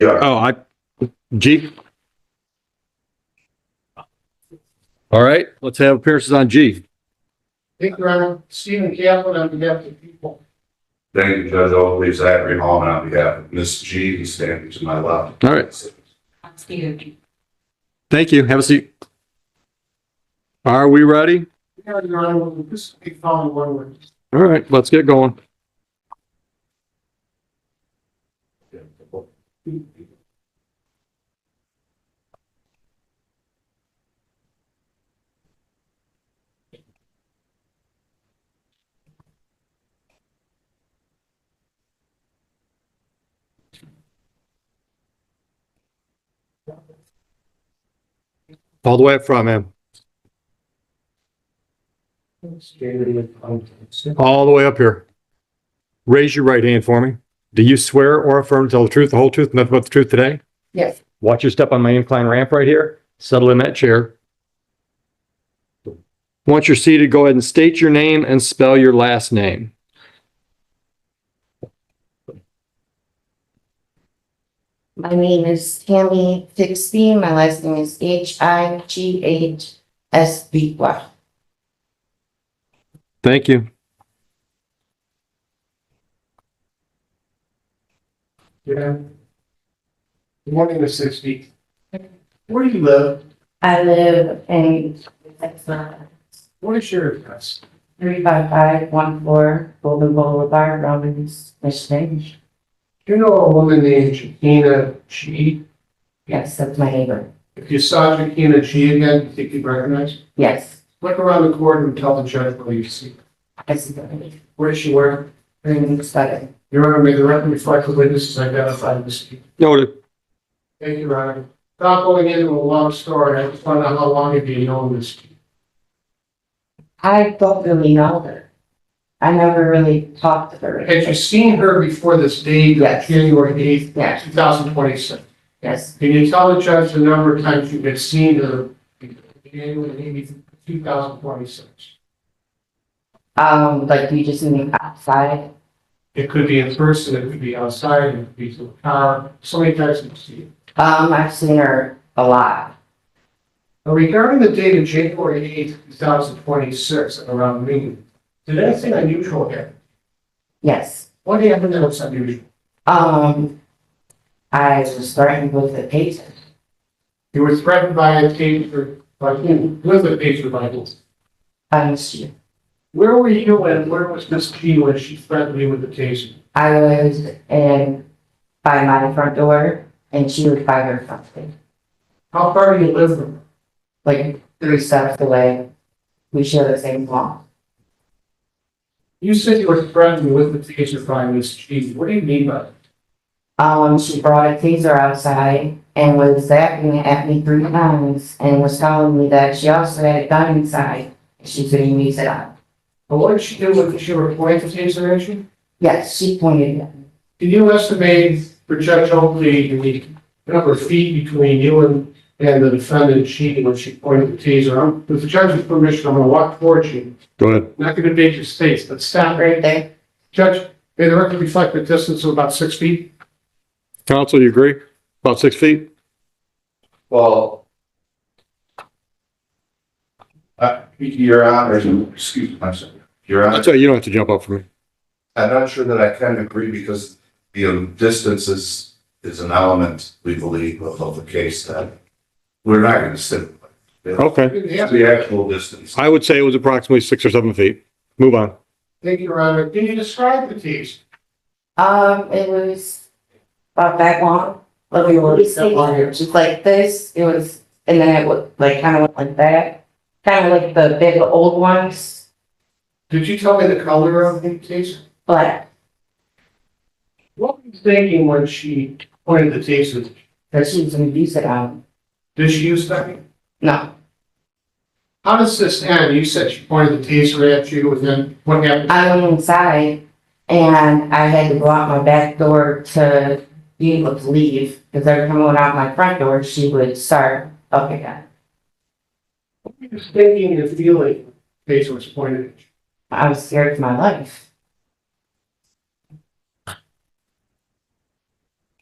Yeah. Oh, G. All right, let's have appearances on G. Thank you, Your Honor. Stephen Kaplan on behalf of the people. Thank you, Judge Oakley, Zachary Hallman on behalf of Miss G, who's standing to my left. All right. Thank you. Have a seat. Are we ready? Yeah, Your Honor, this will be following one word. All right, let's get going. All the way up front, man. All the way up here. Raise your right hand for me. Do you swear or affirm to tell the truth, the whole truth, nothing but the truth today? Yes. Watch your step on my incline ramp right here. Settle in that chair. Once you're seated, go ahead and state your name and spell your last name. My name is Tammy Fixby. My last name is Highsby. Thank you. Yeah. Good morning, Miss 60. Where do you live? I live in What is your address? 35514 Golden Boulevard, Romans, Michigan. Do you know a woman named Jakina G? Yes, that's my neighbor. If you saw Jakina G again, you think you'd recognize her? Yes. Look around the court and tell the judge what you see. I see that. Where does she work? Green study. Your Honor, may the record reflect the witnesses identified this evening. Noted. Thank you, Your Honor. Without going into a long story, I just want to know how long have you known this? I don't really know her. I never really talked to her. Had you seen her before this date, Yes. January 8th, Yes. 2026? Yes. Can you tell the judge the number of times you've been seen her January 2026? Like you just mean outside? It could be in person, it could be outside, it could be through a car, so many times you've seen her. I've seen her a lot. Now, regarding the date of January 8th, 2026, at around noon, did anything unusual happen? Yes. What happened that was unusual? I was threatened with the taser. You were threatened by a taser, by who? With a taser by who? She. Where were you and where was Miss G when she threatened you with the taser? I was in by my front door and she was by her front door. How far do you live from her? Like 3 steps away. We share the same wall. You said you were threatened with the taser by Miss G. What do you mean by that? She brought a taser outside and was zapping it at me 3 times and was telling me that she also had a gun inside. She's gonna use it out. But what did she do with she were pointing the taser at you? Yes, she pointed it. Can you estimate for Judge Oakley the number of feet between you and the defendant G when she pointed the taser? With the judge's permission, I'm gonna walk towards you. Go ahead. I'm not gonna debate your states, but stop. Right there. Judge, may the record reflect the distance of about 6 feet? Counsel, you agree? About 6 feet? Well, Your Honor, excuse me, I'm sorry. Your Honor, That's right. You don't have to jump up for me. I'm not sure that I can agree because, distance is an element, we believe, of the case that we're not going to sit. Okay. The actual distance. I would say it was approximately 6 or 7 feet. Move on. Thank you, Your Honor. Can you describe the taser? It was about that long. Like it was just like this. It was, and then it would like kind of went like that. Kind of like the big old ones, Did you tell me the color of the taser? but What were you thinking when she pointed the taser? that she was gonna use it on. Did she use that? No, How does this end? You said she pointed the taser at you, and then what happened? I went inside and I had to go out my back door to be able to leave because every time I went out my front door, she would start up again. What were you thinking and feeling the taser was pointed at you? I was scared for my life.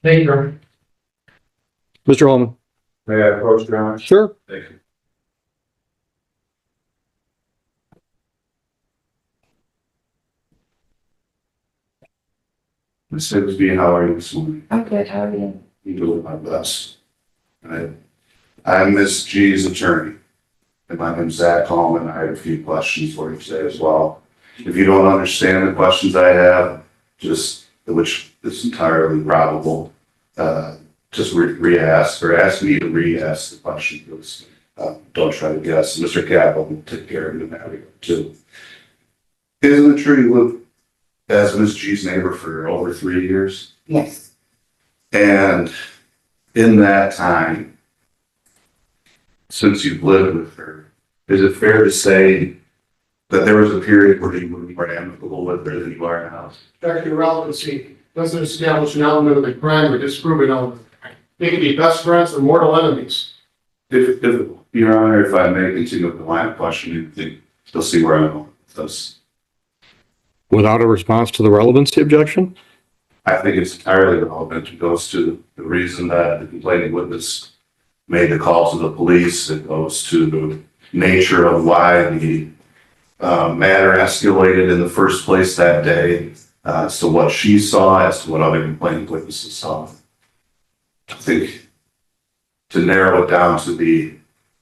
Thank you. Mr. Holman? May I approach, Your Honor? Sure. Thank you. Ms. Sigsby, how are you this morning? I'm good, how are you? I'm doing my best. I'm Ms. G's attorney, and my name's Zach Holman. I have a few questions for you today as well. If you don't understand the questions I have, which is entirely probable, just re-ask or ask me to re-ask the question, please. Don't try to guess. Mr. Capel will take care of you in that regard too. Isn't it true you lived as Ms. G's neighbor for over 3 years? Yes, And in that time, since you've lived with her, is it fair to say that there was a period where you were more amicable with her than you are now? Objection relevancy doesn't establish an element of the crime or disprove an element of the crime. They can be best friends or mortal enemies. If, Your Honor, if I may continue with the line of questioning, you'll see where I'm going with this. Without a response to the relevancy objection? I think it's entirely relevant. It goes to the reason that the complaining witness made the call to the police. It goes to the nature of why the matter escalated in the first place that day, as to what she saw, as to what other complaining witnesses saw. I think to narrow it down to the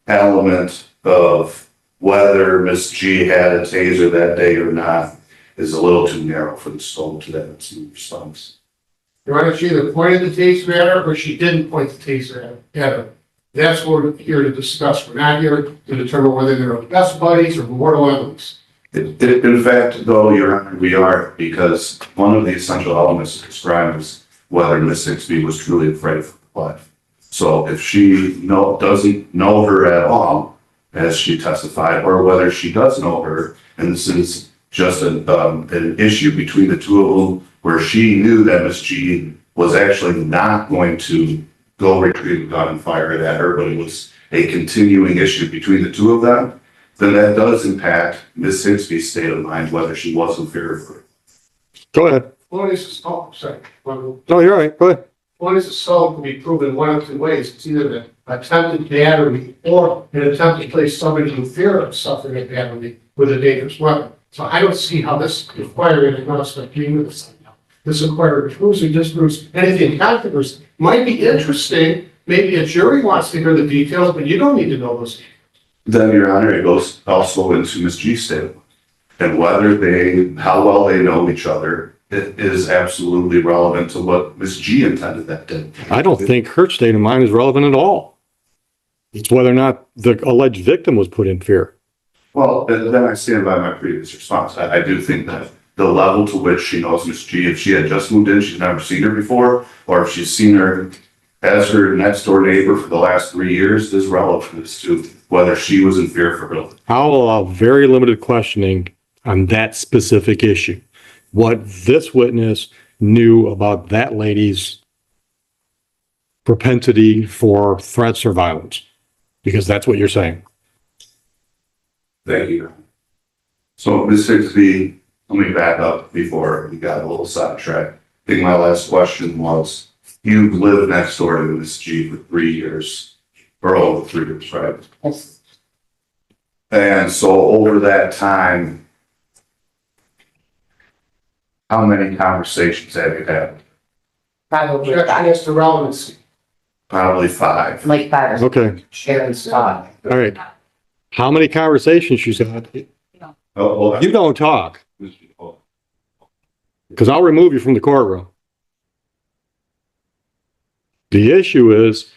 element of whether Ms. G had a taser that day or not is a little too narrow for the scope to that response. Your Honor, she either pointed the taser at her or she didn't point the taser at her. That's what we're here to discuss. We're not here to determine whether they're best buddies or mortal enemies. In fact, though, Your Honor, we are, because one of the essential elements described is whether Ms. Sigsby was truly afraid of her life. So if she doesn't know her at all, as she testified, or whether she does know her, and this is just an issue between the two of them, where she knew that Ms. G was actually not going to go retrieve a gun and fire it at her, but it was a continuing issue between the two of them, then that does impact Ms. Sigsby's state of mind, whether she was in fear of her. Go ahead. Sorry. No, you're all right. Go ahead. Once assault can be proven one of two ways. It's either an attempted battery or an attempt to place somebody in fear of suffering a battery with a dangerous weapon. So I don't see how this inquiry, and I'm not agreeing with this. This inquiry proves or disproves anything in controversy. Might be interesting. Maybe a jury wants to hear the details, but you don't need to know those details. Then, Your Honor, it goes also into Ms. G's state of mind. And how well they know each other, it is absolutely relevant to what Ms. G intended that day. I don't think her state of mind is relevant at all. It's whether or not the alleged victim was put in fear. Well, then I stand by my previous response. I do think that the level to which she knows Ms. G, if she had just moved in, she's never seen her before, or if she's seen her as her next door neighbor for the last 3 years, is relevant as to whether she was in fear for her life. I'll allow very limited questioning on that specific issue. What this witness knew about that lady's propensity for threats or violence, because that's what you're saying. Thank you. So, Ms. Sigsby, let me back up before we got a little sidetracked. I think my last question was, you've lived next door to Ms. G for 3 years, or over 3 years, right? yes. And so over that time, how many conversations have you had? Probably Objection as to relevancy. Probably 5. like 5 or Okay, Sharon's talk. all right. How many conversations she's had? Oh, You don't talk, because I'll remove you from the courtroom. The issue is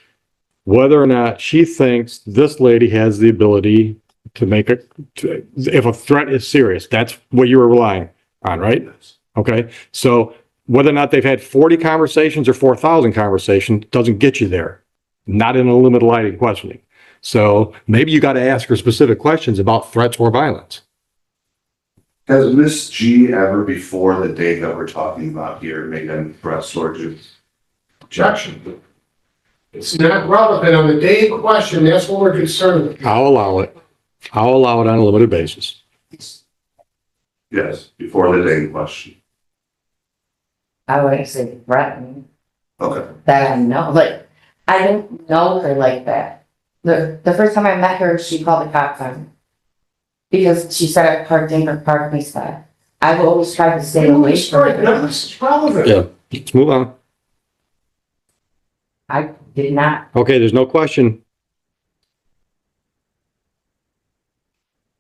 whether or not she thinks this lady has the ability to if a threat is serious. That's what you were relying on, right? Okay, so whether or not they've had 40 conversations or 4,000 conversations doesn't get you there. Not in a limited line of questioning. So maybe you got to ask her specific questions about threats or violence. Has Ms. G ever before the date that we're talking about here made any threats or objection? It's not relevant on the day in question. That's what we're concerned with. I'll allow it. I'll allow it on a limited basis. Yes, before the day in question. I wouldn't say threatening, Okay. that I know, like, I didn't know her like that. The first time I met her, she called the cops on me. Because she said I parked in her parking spot. I've always tried to stay away from None of her. this is relevant. Yeah, let's move on. I did not. Okay, there's no question.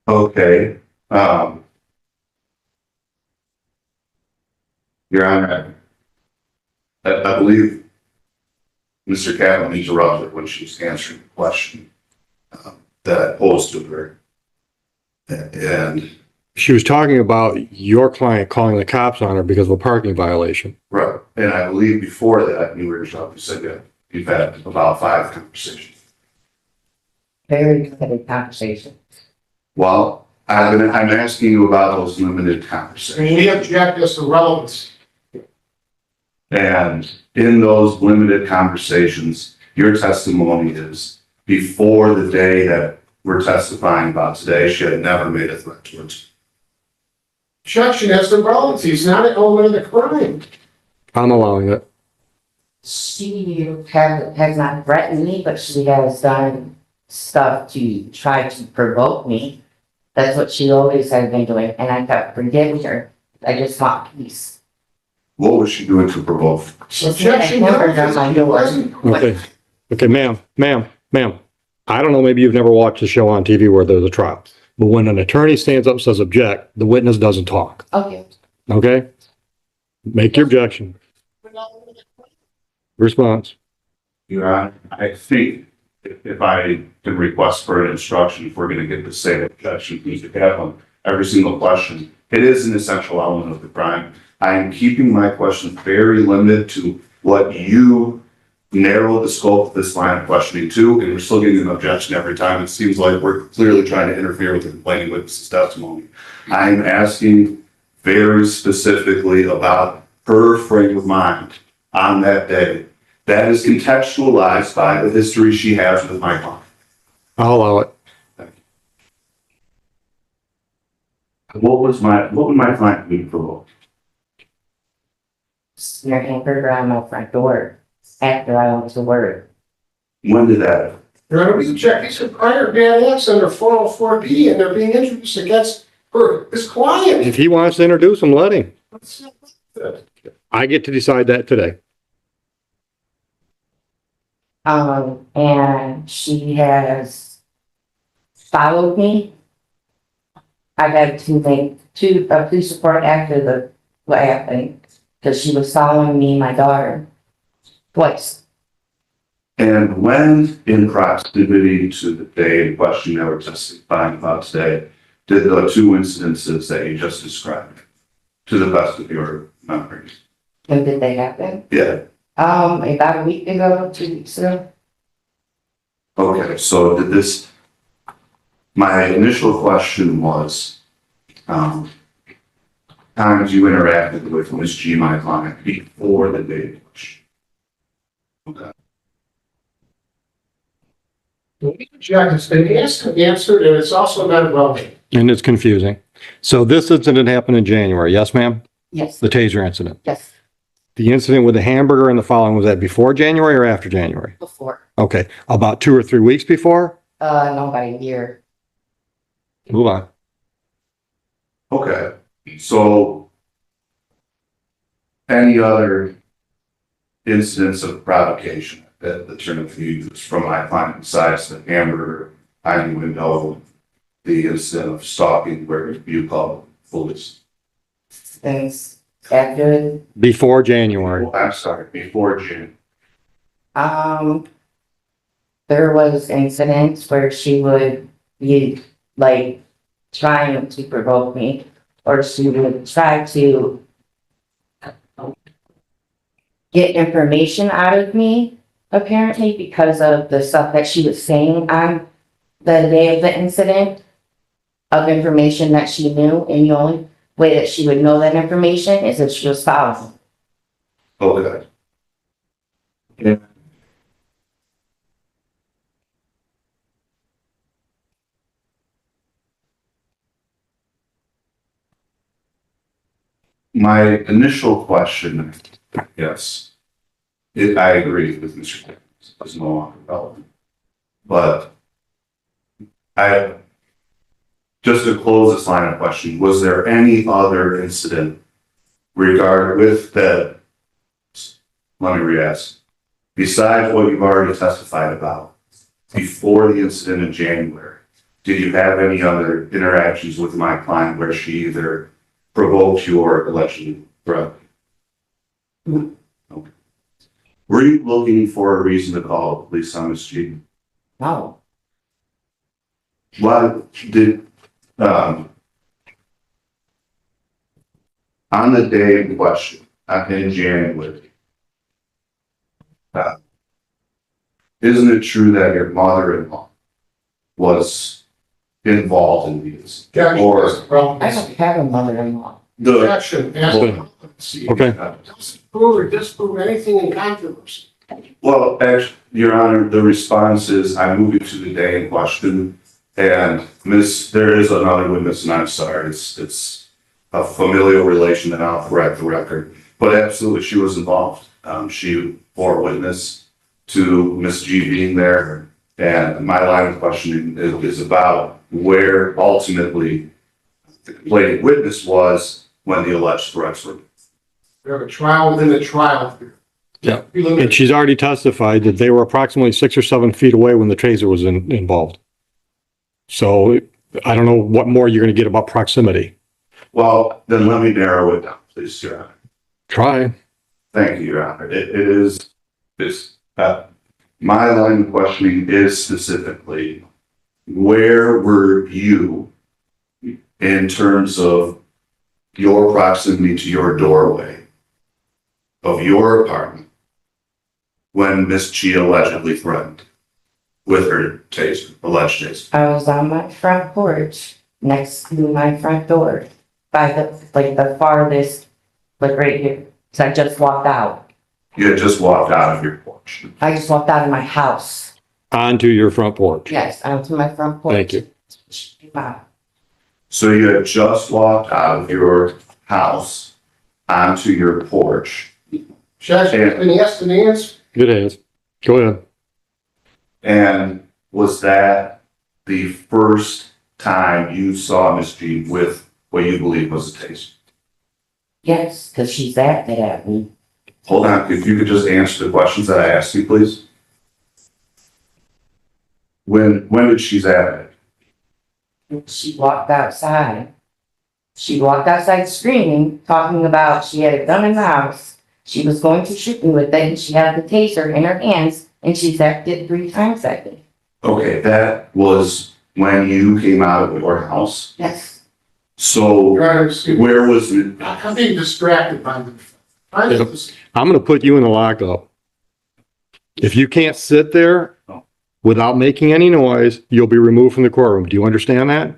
Okay, Your Honor, I believe Mr. Catlin interrupted when she was answering the question that I posed to her. And, She was talking about your client calling the cops on her because of a parking violation. right, and I believe before that, you were interrupted, you said that you've had about 5 conversations. Very limited conversation. Well, I'm asking you about those limited conversations. We object as to relevance. And in those limited conversations, your testimony is before the day that we're testifying about today, she had never made a threat towards you. Objection as to relevancy is not an element of the crime. I'm allowing it. She has not threatened me, but she has done stuff to try to provoke me. That's what she always has been doing, and I kept forgiving her. I just want peace. What was she doing to provoke? Objection. Never done my door. Okay, okay, ma'am. I don't know, maybe you've never watched a show on TV where there's a trial. But when an attorney stands up and says object, the witness doesn't talk, Okay. okay? Make your objection. Response. Your Honor, I think if I can request for an instruction, if we're going to get the same objection from Mr. Kaplan, every single question, it is an essential element of the crime. I am keeping my questions very limited to what you narrow the scope of this line of questioning to, and we're still getting an objection every time. It seems like we're clearly trying to interfere with the complaining witness's testimony. I'm asking very specifically about her frame of mind on that day. That is contextualized by the history she has with my client. I'll allow it. What would my client be provoked? Smear hamburger on my front door after I went to work. When did that? Your Honor, we object these are prior bad acts under 404B, and they're being introduced against her, his client. If he wants to introduce him, let him. I get to decide that today. And she has followed me. I got to a police report after what happened, because she was following me and my daughter twice. And when in proximity to the day in question that we're testifying about today, did the 2 incidences that you just described, to the best of your memories? When did they happen? Yeah. About a week ago, 2 weeks ago. Okay, so did this, my initial question was, times you interacted with Ms. G, my client, before the day in question. Okay. We object, it's been asked and answered, and it's also not relevant. And it's confusing. So this incident happened in January, yes, ma'am? Yes, The taser incident. yes, The incident with the hamburger and the following, was that before January or after January? before. Okay, about 2 or 3 weeks before? No, about a year. Move on. Okay, so any other incidents of provocation that the term of used from my client besides the hamburger, hiding window, the incident of stalking where you call police? Since after, Before January. Well, I'm sorry, before June. there was incidents where she would be like trying to provoke me, or she would try to get information out of me, apparently, because of the stuff that she was saying on the day of the incident, of information that she knew, and the only way that she would know that information is if she was following. Okay. Yeah. My initial question, yes, I agree with Mr. Kim. is no longer relevant. But just to close this line of questioning, was there any other incident with that, let me re-ask, besides what you've already testified about, before the incident in January, did you have any other interactions with my client where she either provoked you or allegedly threatened you? Okay. Were you looking for a reason to call the police on Ms. G? No, Why did, on the day in question, in January, isn't it true that your mother-in-law was involved in these? Objection, Or Mr. Brown. I don't have a mother-in-law. the, Objection, ask the competency. Okay. Doesn't prove or disprove anything in controversy. well, actually, Your Honor, the response is, I'm moving to the day in question, and there is another witness, and I'm sorry, it's a familial relation, and I'll correct the record, but absolutely, she was involved. She bore witness to Miss G being there, and my line of questioning is about where ultimately the complaining witness was when the alleged threats were. We have a trial within a trial here. Yeah. You look And at- she's already testified that they were approximately 6 or 7 feet away when the taser was involved. So I don't know what more you're going to get about proximity. Well, then let me narrow it down, please, Your Honor. Try. Thank you, Your Honor. My line of questioning is specifically, where were you in terms of your proximity to your doorway of your apartment when Miss G allegedly threatened with her taser, alleged taser? I was on my front porch next to my front door by the farthest, right here. So I just walked out. You had just walked out of your porch. I just walked out of my house. Onto your front porch. Yes, onto my front porch. Thank you. Wow. So you had just walked out of your house onto your porch, Objection, and yes and answer. It is. Go ahead. and was that the first time you saw Miss G with what you believe was a taser? Yes, because she's acted at me. Hold on, if you could just answer the questions that I asked you, please. When did she at it? She walked outside. She walked outside screaming, talking about she had a gun in the house. She was going to shoot me with it, and she had the taser in her hands, and she's acted 3 times that day. Okay, that was when you came out of your house. Yes. So Your Honor, excuse me. where was it? I'm being distracted by the. I'm going to put you in the lockup. If you can't sit there without making any noise, you'll be removed from the courtroom. Do you understand that?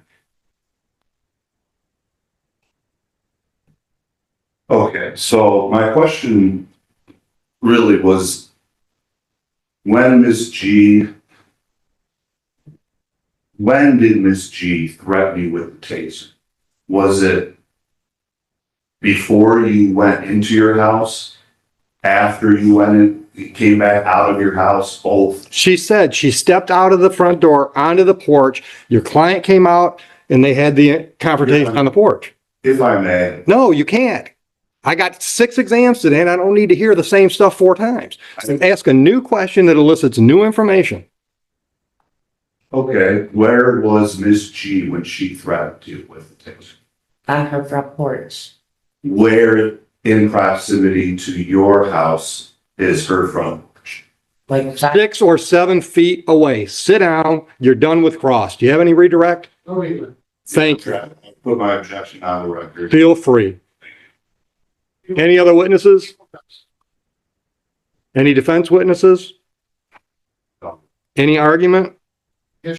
Okay, so my question really was, when did Miss G threaten you with the taser? Was it before you went into your house? After you came back out of your house, both? She said she stepped out of the front door onto the porch. Your client came out and they had the confrontation on the porch. If I may, No, you can't. I got 6 exams today and I don't need to hear the same stuff 4 times. Ask a new question that elicits new information. okay, where was Miss G when she threatened you with the taser? On her front porch. Where in proximity to your house is her front porch? Like, 6 or 7 feet away. Sit down. You're done with cross. Do you have any redirect? No, wait a minute. Thank you. Put my objection on the record. Feel free. Any other witnesses? Any defense witnesses? No. Any argument?